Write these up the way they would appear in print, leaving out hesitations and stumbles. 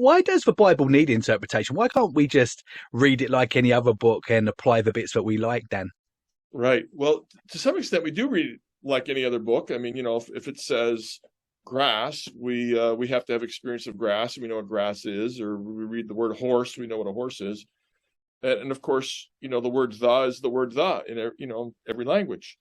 why does the Bible need interpretation? Why can't we just read it like any other book and apply the bits that we like, Dan? Right. Well, to some extent, we do read it like any other book. I mean, if it says grass, we have to have experience of grass, and we know what grass is. Or we read the word horse, we know what a horse is. And of course, the word "the" is the word "the" in every language.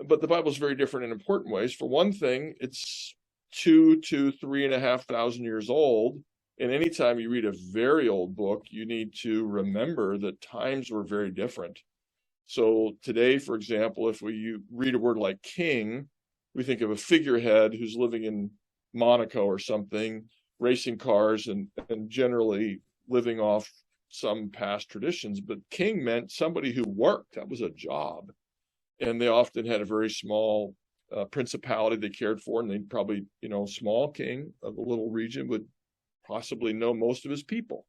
But the Bible is very different in important ways. For one thing, it's 2 to 3,500 years old. And anytime you read a very old book, you need to remember that times were very different. So today, for example, if you read a word like king, we think of a figurehead who's living in Monaco or something, racing cars and generally living off some past traditions. But king meant somebody who worked. That was a job. And they often had a very small principality they cared for. And they probably, small king of a little region would possibly know most of his people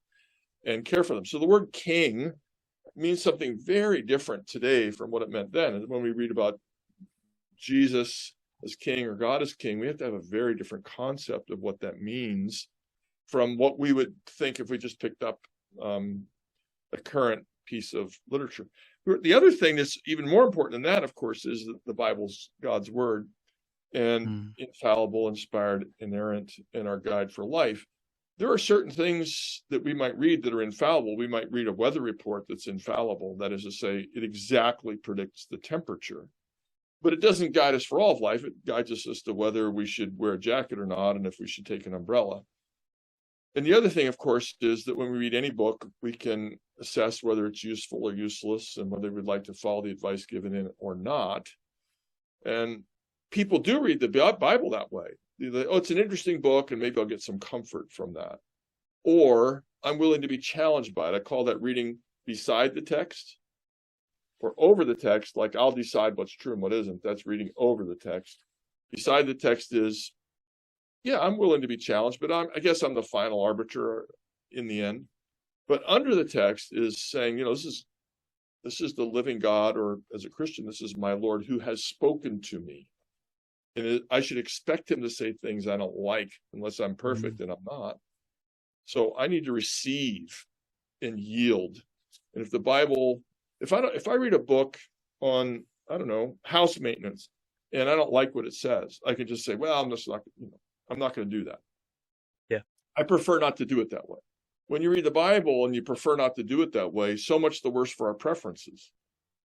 and care for them. So the word king means something very different today from what it meant then. And when we read about Jesus as king or God as king, we have to have a very different concept of what that means from what we would think if we just picked up a current piece of literature. The other thing that's even more important than that, of course, is that the Bible's God's word and infallible, inspired, inerrant, and our guide for life. There are certain things that we might read that are infallible. We might read a weather report that's infallible. That is to say, it exactly predicts the temperature. But it doesn't guide us for all of life. It guides us as to whether we should wear a jacket or not, and if we should take an umbrella. And the other thing, of course, is that when we read any book, we can assess whether it's useful or useless and whether we'd like to follow the advice given in it or not. And people do read the Bible that way. It's an interesting book, and maybe I'll get some comfort from that. Or I'm willing to be challenged by it. I call that reading beside the text or over the text. Like, I'll decide what's true and what isn't. That's reading over the text. Beside the text is, I'm willing to be challenged, but I guess I'm the final arbiter in the end. But under the text is saying, this is the living God, or as a Christian, this is my Lord who has spoken to me. And I should expect him to say things I don't like unless I'm perfect, and I'm not. So I need to receive and yield. And if the Bible, if I read a book on, house maintenance, and I don't like what it says, I can just say, well, I'm not going to do that. Yeah. I prefer not to do it that way. When you read the Bible and you prefer not to do it that way, so much the worse for our preferences.